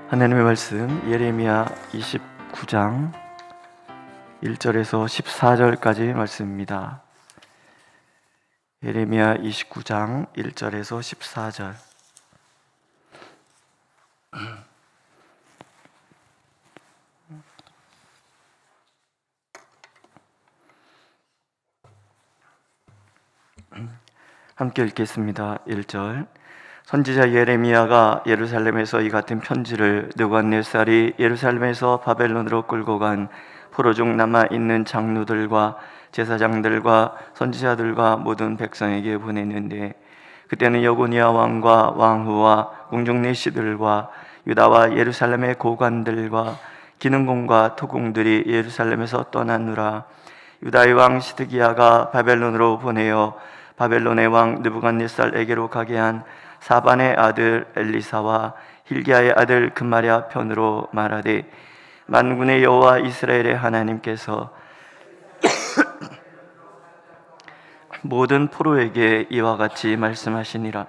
하나님의 말씀 예레미야 29장 1절에서 14절까지 말씀입니다. 예레미야 29장 1절에서 14절. 함께 읽겠습니다. 1절. 선지자 예레미야가 예루살렘에서 이 같은 편지를 느부갓네살이 예루살렘에서 바벨론으로 끌고 간 포로 중 남아있는 장로들과 제사장들과 선지자들과 모든 백성에게 보냈는데, 그때는 여고니아 왕과 왕후와 궁중내 시들과 유다와 예루살렘의 고관들과 기능공과 토공들이 예루살렘에서 떠나느라. 유다의 왕 시드기야가 바벨론으로 보내어 바벨론의 왕 느부갓네살에게로 가게 한 사반의 아들 엘리사와 힐기야의 아들 금마랴 편으로 말하되, 만군의 여호와 이스라엘의 하나님께서 모든 포로에게 이와 같이 말씀하시니라.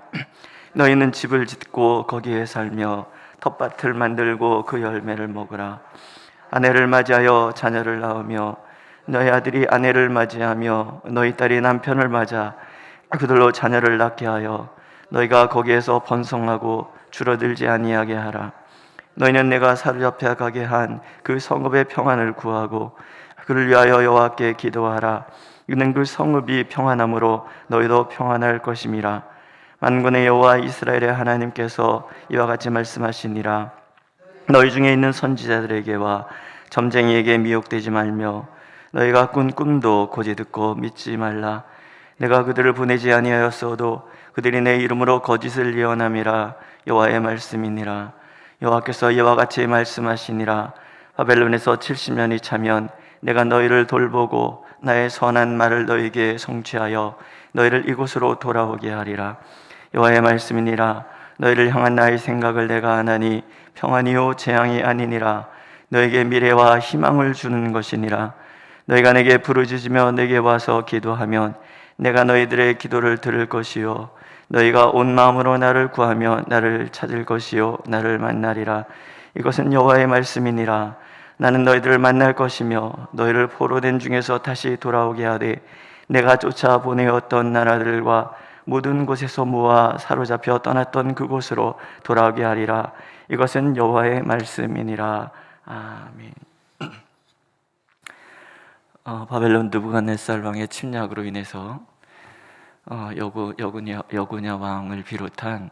너희는 집을 짓고 거기에 살며 텃밭을 만들고 그 열매를 먹으라. 아내를 맞이하여 자녀를 낳으며 너희 아들이 아내를 맞이하며 너희 딸이 남편을 맞아 그들로 자녀를 낳게 하여 너희가 거기에서 번성하고 줄어들지 아니하게 하라. 너희는 내가 사로잡혀 가게 한 그 성읍의 평안을 구하고 그를 위하여 여호와께 기도하라. 이는 그 성읍이 평안함으로 너희도 평안할 것임이라. 만군의 여호와 이스라엘의 하나님께서 이와 같이 말씀하시니라. 너희 중에 있는 선지자들에게와 점쟁이에게 미혹되지 말며 너희가 꾼 꿈도 고지 듣고 믿지 말라. 내가 그들을 보내지 아니하였어도 그들이 내 이름으로 거짓을 예언함이라. 여호와의 말씀이니라. 여호와께서 이와 같이 말씀하시니라. 바벨론에서 70년이 차면 내가 너희를 돌보고 나의 선한 말을 너희에게 성취하여 너희를 이곳으로 돌아오게 하리라. 여호와의 말씀이니라. 너희를 향한 나의 생각을 내가 아나니 평안이요 재앙이 아니니라. 너에게 미래와 희망을 주는 것이니라. 너희가 내게 부르짖으며 내게 와서 기도하면 내가 너희들의 기도를 들을 것이요 너희가 온 마음으로 나를 구하며 나를 찾을 것이요 나를 만나리라. 이것은 여호와의 말씀이니라. 나는 너희들을 만날 것이며 너희를 포로된 중에서 다시 돌아오게 하되 내가 쫓아 보내었던 나라들과 모든 곳에서 모아 사로잡혀 떠났던 그곳으로 돌아오게 하리라. 이것은 여호와의 말씀이니라. 아멘. 바벨론 느부갓네살 왕의 침략으로 인해서 여고냐 왕을 비롯한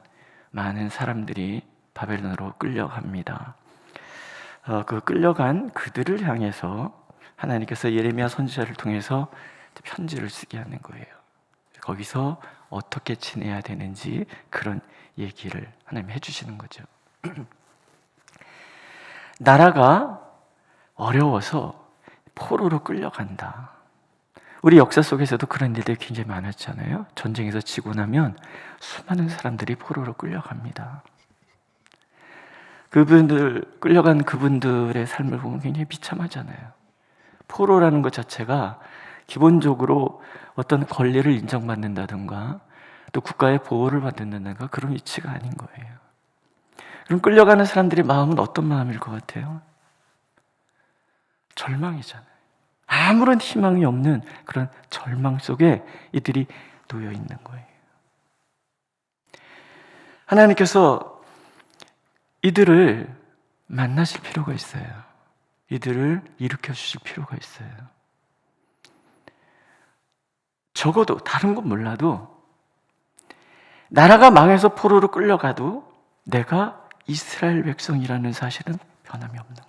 많은 사람들이 바벨론으로 끌려갑니다. 그 끌려간 그들을 향해서 하나님께서 예레미야 선지자를 통해서 편지를 쓰게 하는 거예요. 거기서 어떻게 지내야 되는지 그런 얘기를 하나님 해주시는 거죠. 나라가 어려워서 포로로 끌려간다. 우리 역사 속에서도 그런 일들이 굉장히 많았잖아요. 전쟁에서 지고 나면 수많은 사람들이 포로로 끌려갑니다. 끌려간 그분들의 삶을 보면 굉장히 비참하잖아요. 포로라는 것 자체가 기본적으로 어떤 권리를 인정받는다든가 또 국가의 보호를 받는다든가 그런 위치가 아닌 거예요. 그럼 끌려가는 사람들의 마음은 어떤 마음일 것 같아요? 절망이잖아요. 아무런 희망이 없는 그런 절망 속에 이들이 놓여 있는 거예요. 하나님께서 이들을 만나실 필요가 있어요. 이들을 일으켜 주실 필요가 있어요. 적어도 다른 건 몰라도 나라가 망해서 포로로 끌려가도 내가 이스라엘 백성이라는 사실은 변함이 없는 거예요.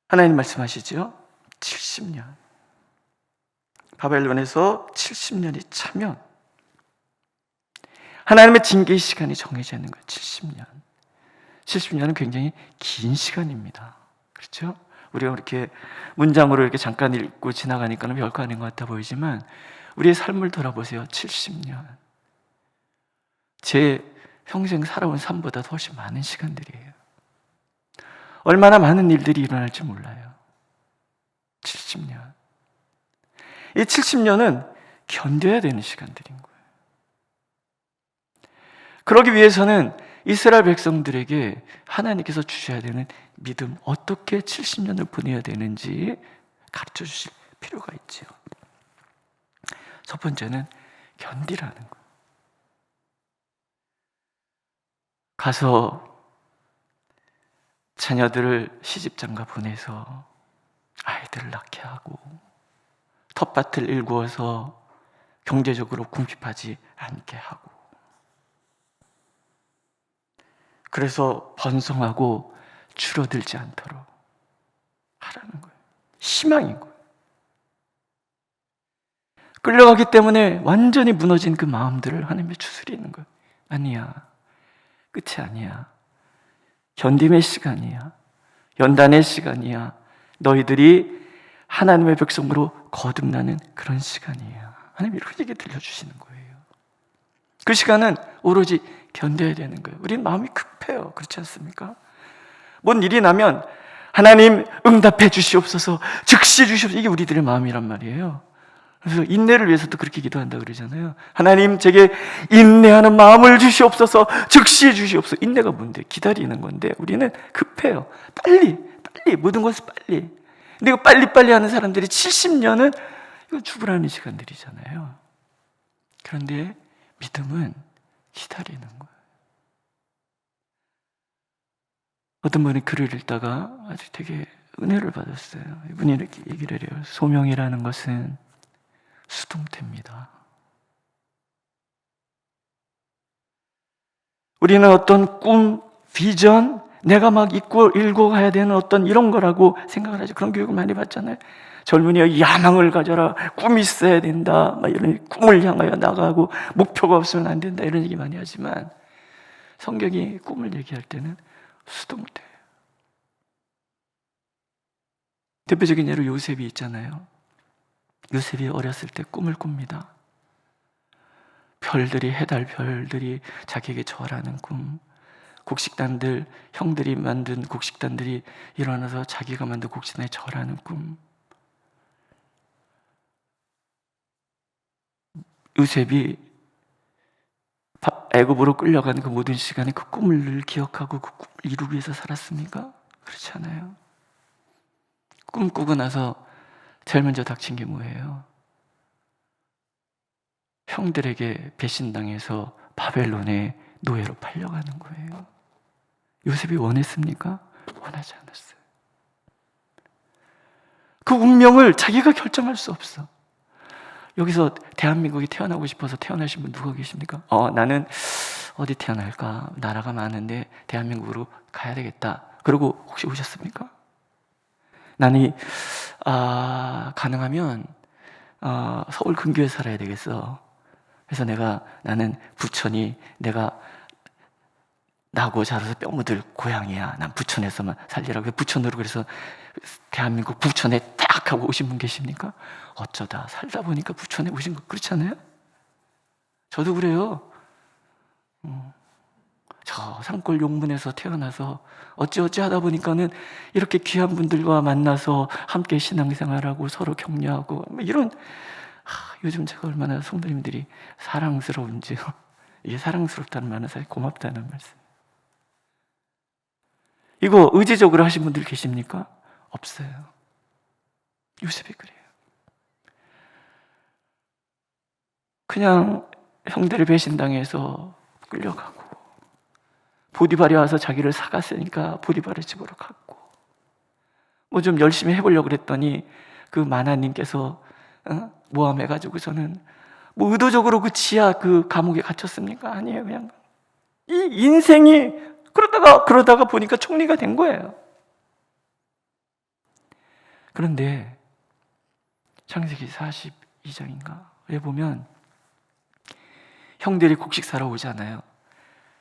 하나님 말씀하시죠. 70년. 바벨론에서 70년이 차면 하나님의 징계의 시간이 정해져 있는 거예요. 70년. 70년은 굉장히 긴 시간입니다. 그렇죠? 우리가 이렇게 문장으로 이렇게 잠깐 읽고 지나가니까는 별거 아닌 것 같아 보이지만 우리의 삶을 돌아보세요. 70년. 제 평생 살아온 삶보다 훨씬 많은 시간들이에요. 얼마나 많은 일들이 일어날지 몰라요. 70년. 이 70년은 견뎌야 되는 시간들인 거예요. 그러기 위해서는 이스라엘 백성들에게 하나님께서 주셔야 되는 믿음, 어떻게 70년을 보내야 되는지 가르쳐 주실 필요가 있지요. 첫 번째는 견디라는 거예요. 가서 자녀들을 시집장가 보내서 아이들을 낳게 하고 텃밭을 일구어서 경제적으로 궁핍하지 않게 하고, 그래서 번성하고 줄어들지 않도록 하라는 거예요. 희망인 거예요. 끌려가기 때문에 완전히 무너진 그 마음들을 하나님이 추스리는 거예요. 아니야, 끝이 아니야. 견딤의 시간이야. 연단의 시간이야. 너희들이 하나님의 백성으로 거듭나는 그런 시간이야. 하나님이 이렇게 얘기 들려주시는 거예요. 그 시간은 오로지 견뎌야 되는 거예요. 우린 마음이 급해요. 그렇지 않습니까? 뭔 일이 나면 하나님 응답해 주시옵소서, 즉시 주시옵소서, 이게 우리들의 마음이란 말이에요. 그래서 인내를 위해서도 그렇게 기도한다 그러잖아요. 하나님 제게 인내하는 마음을 주시옵소서, 즉시 주시옵소서. 인내가 뭔데? 기다리는 건데 우리는 급해요. 빨리 모든 것을 빨리. 근데 이거 빨리빨리 하는 사람들이 70년은 이거 죽으라는 시간들이잖아요. 그런데 믿음은 기다리는 거예요. 어떤 분이 글을 읽다가 아주 되게 은혜를 받았어요. 이분이 이렇게 얘기를 해요. 소명이라는 것은 수동태입니다. 우리는 어떤 꿈, 비전, 내가 막 읽고 가야 되는 어떤 이런 거라고 생각을 하죠. 그런 교육을 많이 받잖아요. 젊은이가 야망을 가져라, 꿈이 있어야 된다, 막 이런 꿈을 향하여 나가고 목표가 없으면 안 된다, 이런 얘기 많이 하지만 성경이 꿈을 얘기할 때는 수동태예요. 대표적인 예로 요셉이 있잖아요. 요셉이 어렸을 때 꿈을 꿉니다. 별들이, 해달 별들이 자기에게 절하는 꿈, 곡식단들, 형들이 만든 곡식단들이 일어나서 자기가 만든 곡식단에 절하는 꿈. 요셉이 애굽으로 끌려가는 그 모든 시간에 그 꿈을 늘 기억하고 그 꿈을 이루기 위해서 살았습니까? 그렇지 않아요. 꿈 꾸고 나서 제일 먼저 닥친 게 뭐예요? 형들에게 배신당해서 바벨론의 노예로 팔려가는 거예요. 요셉이 원했습니까? 원하지 않았어요. 그 운명을 자기가 결정할 수 없어. 여기서 대한민국에 태어나고 싶어서 태어나신 분 누가 계십니까? 나는 어디 태어날까? 나라가 많은데 대한민국으로 가야 되겠다. 그러고 혹시 오셨습니까? 나는 가능하면 서울 근교에 살아야 되겠어. 그래서 나는 부천이 내가 나고 자라서 뼈 묻을 고향이야. 난 부천에서만 살리라고. 부천으로 그래서 대한민국 부천에 딱 하고 오신 분 계십니까? 어쩌다 살다 보니까 부천에 오신 거 그렇지 않아요? 저도 그래요. 저 산골 용문에서 태어나서 어찌어찌 하다 보니까는 이렇게 귀한 분들과 만나서 함께 신앙생활하고 서로 격려하고 이런, 요즘 제가 얼마나 성도님들이 사랑스러운지요. 이게 사랑스럽다는 말은 사실 고맙다는 말씀. 이거 의지적으로 하신 분들 계십니까? 없어요. 요셉이 그래요. 그냥 형들을 배신당해서 끌려가고, 보디발이 와서 자기를 사갔으니까 보디발의 집으로 갔고, 뭐 좀 열심히 해보려고 그랬더니 그 마나님께서 모함해가지고서는 뭐 의도적으로 그 지하 그 감옥에 갇혔습니까? 아니에요. 그냥 이 인생이 그러다가 보니까 총리가 된 거예요. 그런데 창세기 42장인가에 보면 형들이 곡식 사러 오잖아요.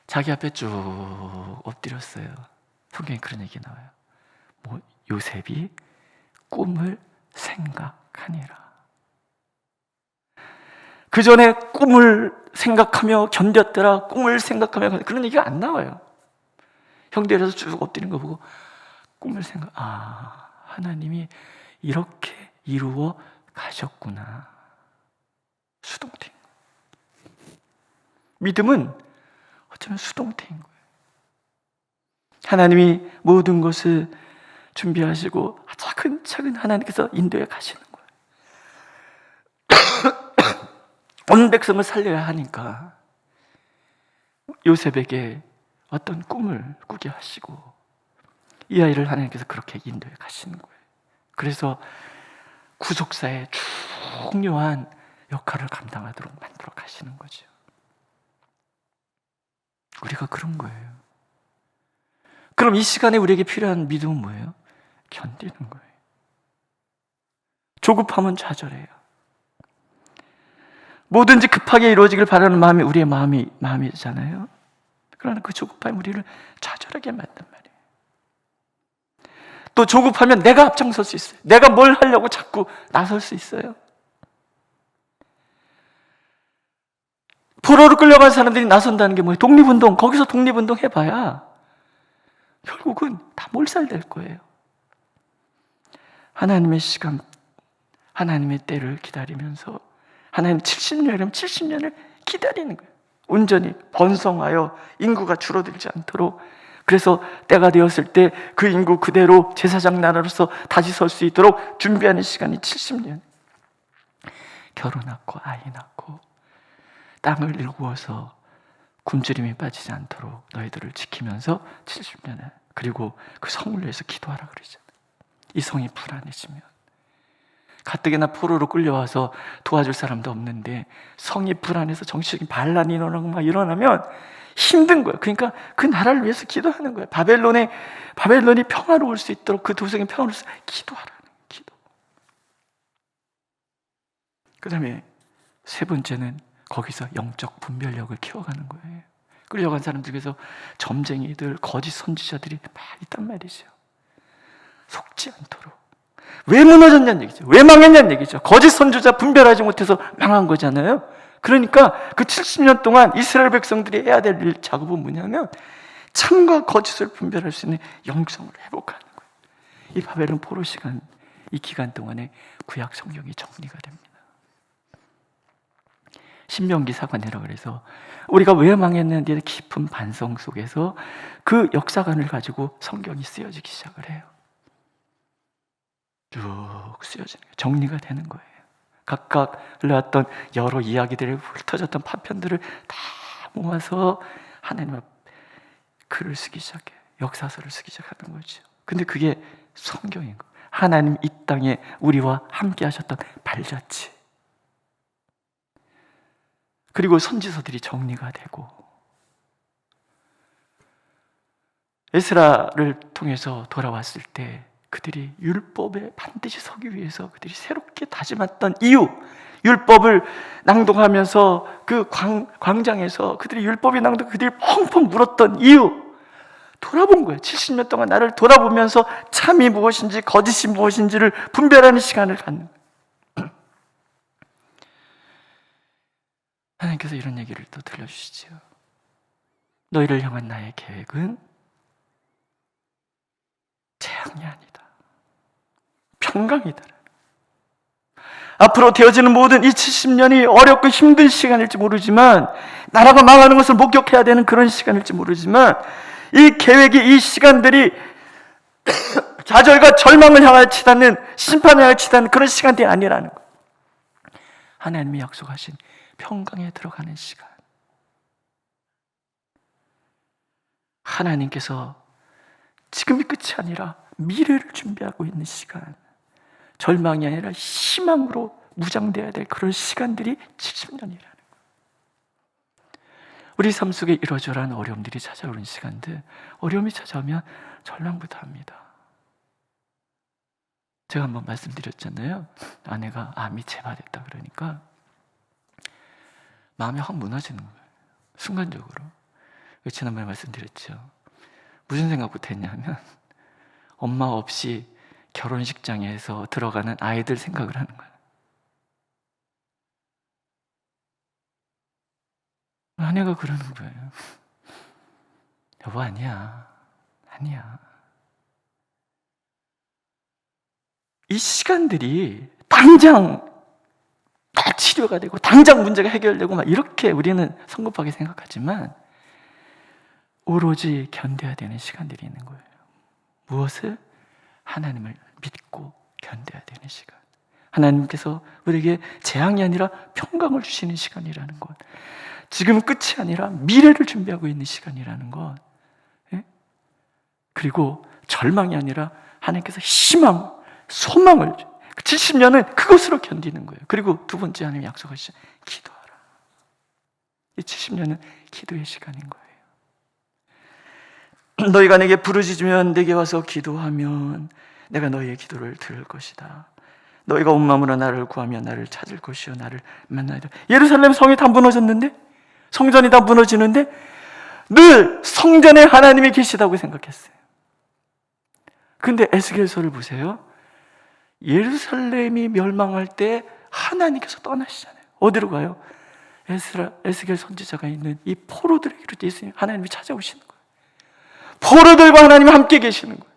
자기 앞에 쭉 엎드렸어요. 성경에 그런 얘기 나와요. 요셉이 꿈을 생각하니라. 그 전에 꿈을 생각하며 견뎠더라. 꿈을 생각하며 그런 얘기가 안 나와요. 형들에서 쭉 엎드린 거 보고 꿈을 하나님이 이렇게 이루어 가셨구나. 수동태인 거예요. 믿음은 어쩌면 수동태인 거예요. 하나님이 모든 것을 준비하시고 차근차근 하나님께서 인도해 가시는 거예요. 온 백성을 살려야 하니까 요셉에게 어떤 꿈을 꾸게 하시고 이 아이를 하나님께서 그렇게 인도해 가시는 거예요. 그래서 구속사의 중요한 역할을 감당하도록 만들어 가시는 거죠. 우리가 그런 거예요. 그럼 이 시간에 우리에게 필요한 믿음은 뭐예요? 견디는 거예요. 조급하면 좌절해요. 뭐든지 급하게 이루어지길 바라는 마음이 우리의 마음이잖아요. 그러나 그 조급함이 우리를 좌절하게 만든 말이에요. 또 조급하면 내가 앞장설 수 있어요. 내가 뭘 하려고 자꾸 나설 수 있어요. 포로로 끌려간 사람들이 나선다는 게 뭐예요? 독립운동. 거기서 독립운동 해봐야 결국은 다 몰살될 거예요. 하나님의 시간, 하나님의 때를 기다리면서 하나님 70년이면 70년을 기다리는 거예요. 온전히 번성하여 인구가 줄어들지 않도록. 그래서 때가 되었을 때 그 인구 그대로 제사장 나라로서 다시 설 수 있도록 준비하는 시간이 70년. 결혼하고 아이 낳고 땅을 일구어서 굶주림이 빠지지 않도록 너희들을 지키면서 70년을, 그리고 그 성을 위해서 기도하라 그러잖아요. 이 성이 불안해지면, 가뜩이나 포로로 끌려와서 도와줄 사람도 없는데 성이 불안해서 정치적인 반란이 일어나고 막 일어나면 힘든 거예요. 그러니까 그 나라를 위해서 기도하는 거예요. 바벨론이 평화로울 수 있도록, 그 도성이 평화로울 수 있도록 기도하라는 기도. 그 다음에 세 번째는 거기서 영적 분별력을 키워가는 거예요. 끌려간 사람들 중에서 점쟁이들, 거짓 선지자들이 막 있단 말이죠. 속지 않도록. 왜 무너졌냐는 얘기죠. 왜 망했냐는 얘기죠. 거짓 선지자 분별하지 못해서 망한 거잖아요. 그러니까 그 70년 동안 이스라엘 백성들이 해야 될 일, 작업은 뭐냐면 참과 거짓을 분별할 수 있는 영성을 회복하는 거예요. 이 바벨론 포로 시간, 이 기간 동안에 구약 성경이 정리가 됩니다. 신명기 사관이라고 그래서 우리가 왜 망했는지에 깊은 반성 속에서 그 역사관을 가지고 성경이 쓰여지기 시작을 해요. 쭉 쓰여지는 거예요. 정리가 되는 거예요. 각각 흘러왔던 여러 이야기들을, 흩어졌던 파편들을 다 모아서 하나님 앞 글을 쓰기 시작해요. 역사서를 쓰기 시작하는 거죠. 근데 그게 성경인 거예요. 하나님 이 땅에 우리와 함께 하셨던 발자취, 그리고 선지서들이 정리가 되고, 에스라를 통해서 돌아왔을 때 그들이 율법에 반드시 서기 위해서 그들이 새롭게 다짐했던 이유, 율법을 낭독하면서 그 광장에서 그들이 율법이 낭독, 그들이 펑펑 울었던 이유, 돌아본 거예요. 70년 동안 나를 돌아보면서 참이 무엇인지 거짓이 무엇인지를 분별하는 시간을 갖는 거예요. 하나님께서 이런 얘기를 또 들려주시죠. 너희를 향한 나의 계획은 재앙이 아니다, 평강이다. 앞으로 되어지는 모든 이 70년이 어렵고 힘든 시간일지 모르지만, 나라가 망하는 것을 목격해야 되는 그런 시간일지 모르지만, 이 계획이, 이 시간들이 좌절과 절망을 향하여 치닫는, 심판을 향하여 치닫는 그런 시간들이 아니라는 거예요. 하나님이 약속하신 평강에 들어가는 시간, 하나님께서 지금이 끝이 아니라 미래를 준비하고 있는 시간, 절망이 아니라 희망으로 무장되어야 될 그런 시간들이 70년이라는 거예요. 우리 삶 속에 이러저러한 어려움들이 찾아오는 시간들, 어려움이 찾아오면 절망부터 합니다. 제가 한번 말씀드렸잖아요. 아내가 암이 재발했다 그러니까 마음이 확 무너지는 거예요. 순간적으로. 지난번에 말씀드렸죠. 무슨 생각부터 했냐면, 엄마 없이 결혼식장에서 들어가는 아이들 생각을 하는 거예요. 아내가 그러는 거예요. 여보, 아니야. 이 시간들이 당장 다 치료가 되고 당장 문제가 해결되고 막 이렇게 우리는 성급하게 생각하지만, 오로지 견뎌야 되는 시간들이 있는 거예요. 무엇을? 하나님을 믿고 견뎌야 되는 시간. 하나님께서 우리에게 재앙이 아니라 평강을 주시는 시간이라는 것, 지금 끝이 아니라 미래를 준비하고 있는 시간이라는 것, 그리고 절망이 아니라 하나님께서 희망, 소망을, 70년은 그것으로 견디는 거예요. 그리고 두 번째 하나님 약속하시죠. 기도하라. 이 70년은 기도의 시간인 거예요. 너희가 내게 부르짖으면 내게 와서 기도하면 내가 너희의 기도를 들을 것이다. 너희가 온 마음으로 나를 구하면 나를 찾을 것이요 나를 만나야 돼. 예루살렘 성이 다 무너졌는데, 성전이 다 무너지는데 늘 성전에 하나님이 계시다고 생각했어요. 근데 에스겔서를 보세요. 예루살렘이 멸망할 때 하나님께서 떠나시잖아요. 어디로 가요? 에스겔 선지자가 있는 이 포로들에게로 예수님 하나님이 찾아오시는 거예요. 포로들과 하나님이 함께 계시는 거예요.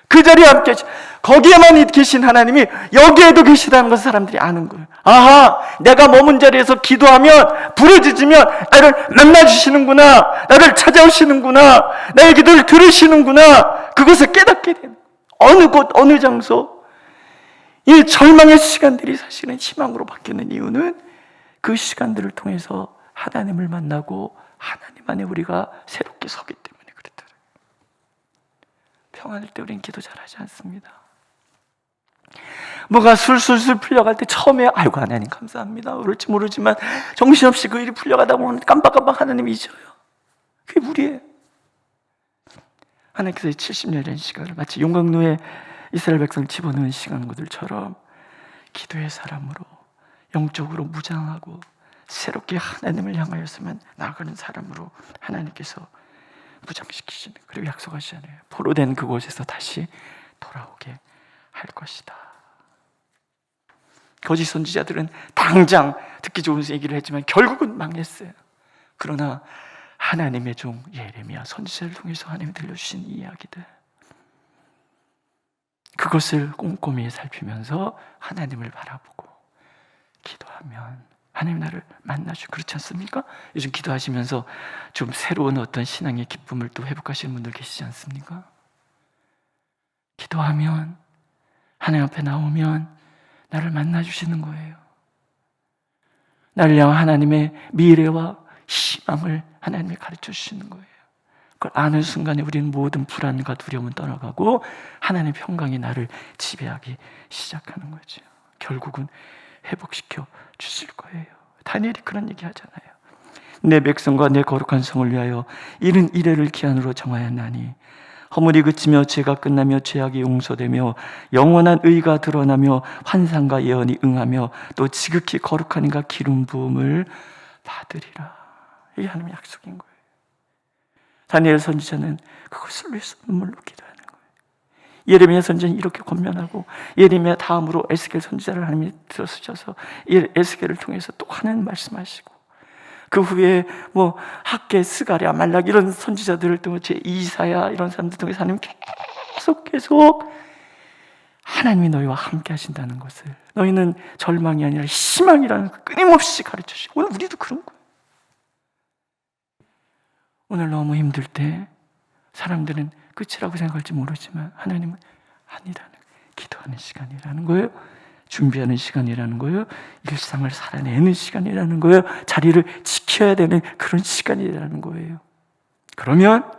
그 자리에 함께 거기에만 계신 하나님이 여기에도 계시다는 것을 사람들이 아는 거예요. 아하, 내가 머문 자리에서 기도하면, 부르짖으면 나를 만나주시는구나, 나를 찾아오시는구나, 나의 기도를 들으시는구나, 그것을 깨닫게 되는 거예요. 어느 곳 어느 장소, 이 절망의 시간들이 사실은 희망으로 바뀌는 이유는 그 시간들을 통해서 하나님을 만나고 하나님 안에 우리가 새롭게 서기 때문에 그렇더라고요. 평안할 때 우리는 기도 잘하지 않습니다. 뭐가 술술술 풀려갈 때 처음에 아이고 하나님 감사합니다 그럴지 모르지만 정신없이 그 일이 풀려가다 보면 깜빡깜빡 하나님이 잊어요. 그게 무리예요. 하나님께서 70년이라는 시간을 마치 용광로에 이스라엘 백성을 집어넣은 시간들처럼 기도의 사람으로 영적으로 무장하고 새롭게 하나님을 향하여서만 나아가는 사람으로 하나님께서 무장시키시는, 그리고 약속하시잖아요. 포로된 그곳에서 다시 돌아오게 할 것이다. 거짓 선지자들은 당장 듣기 좋은 얘기를 했지만 결국은 망했어요. 그러나 하나님의 종 예레미야 선지자를 통해서 하나님이 들려주신 이야기들, 그것을 꼼꼼히 살피면서 하나님을 바라보고 기도하면 하나님 나를 만나주고, 그렇지 않습니까? 요즘 기도하시면서 좀 새로운 어떤 신앙의 기쁨을 또 회복하시는 분들 계시지 않습니까? 기도하면 하나님 앞에 나오면 나를 만나주시는 거예요. 나를 향한 하나님의 미래와 희망을 하나님이 가르쳐 주시는 거예요. 그걸 아는 순간에 우리는 모든 불안과 두려움은 떠나가고 하나님의 평강이 나를 지배하기 시작하는 거죠. 결국은 회복시켜 주실 거예요. 다니엘이 그런 얘기 하잖아요. 내 백성과 내 거룩한 성을 위하여 이른 이래를 기한으로 정하였나니 허물이 그치며 죄가 끝나며 죄악이 용서되며 영원한 의가 드러나며 환상과 예언이 응하며 또 지극히 거룩한 이가 기름 부음을 받으리라. 이게 하나님의 약속인 거예요. 다니엘 선지자는 그것을 위해서 눈물로 기도하는 거예요. 예레미야 선지자는 이렇게 권면하고, 예레미야 다음으로 에스겔 선지자를 하나님이 들어서셔서 에스겔을 통해서 또 하나님 말씀하시고, 그 후에 뭐 학개, 스가랴, 말락 이런 선지자들을 통해 제 이사야 이런 사람들 통해서 하나님 계속 하나님이 너희와 함께 하신다는 것을, 너희는 절망이 아니라 희망이라는 걸 끊임없이 가르쳐 주시고, 오늘 우리도 그런 거예요. 오늘 너무 힘들 때 사람들은 끝이라고 생각할지 모르지만 하나님은 아니라는, 기도하는 시간이라는 거예요. 준비하는 시간이라는 거예요. 일상을 살아내는 시간이라는 거예요. 자리를 지켜야 되는 그런 시간이라는 거예요. 그러면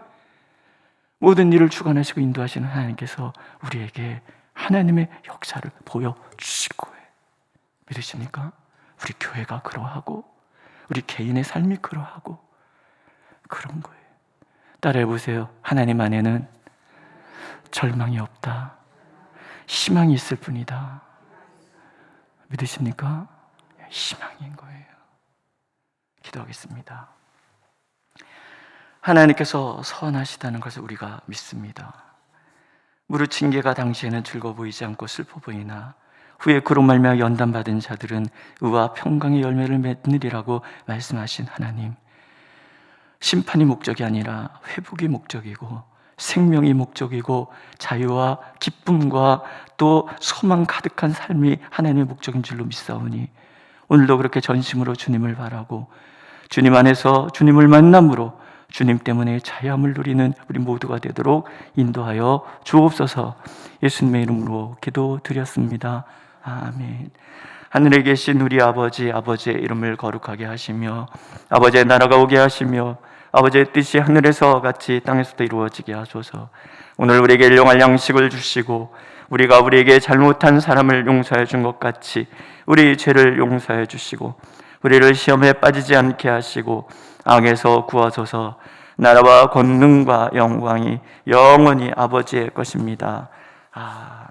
모든 일을 주관하시고 인도하시는 하나님께서 우리에게 하나님의 역사를 보여주실 거예요. 믿으십니까? 우리 교회가 그러하고 우리 개인의 삶이 그러하고 그런 거예요. 따라해보세요. 하나님 안에는 절망이 없다. 희망이 있을 뿐이다. 믿으십니까? 희망인 거예요. 기도하겠습니다. 하나님께서 선하시다는 것을 우리가 믿습니다. 무릇 징계가 당시에는 즐거워 보이지 않고 슬퍼 보이나 후에 그로 말미암아 연단받은 자들은 의와 평강의 열매를 맺느리라고 말씀하신 하나님, 심판이 목적이 아니라 회복이 목적이고 생명이 목적이고 자유와 기쁨과 또 소망 가득한 삶이 하나님의 목적인 줄로 믿사오니 오늘도 그렇게 전심으로 주님을 바라고 주님 안에서 주님을 만남으로 주님 때문에 자유함을 누리는 우리 모두가 되도록 인도하여 주옵소서. 예수님의 이름으로 기도드렸습니다. 아멘. 하늘에 계신 우리 아버지, 아버지의 이름을 거룩하게 하시며 아버지의 나라가 오게 하시며 아버지의 뜻이 하늘에서 같이 땅에서도 이루어지게 하소서. 오늘 우리에게 일용할 양식을 주시고 우리가 우리에게 잘못한 사람을 용서해 준 것 같이 우리 죄를 용서해 주시고 우리를 시험에 빠지지 않게 하시고 악에서 구하소서. 나라와 권능과 영광이 영원히 아버지의 것입니다. 아멘.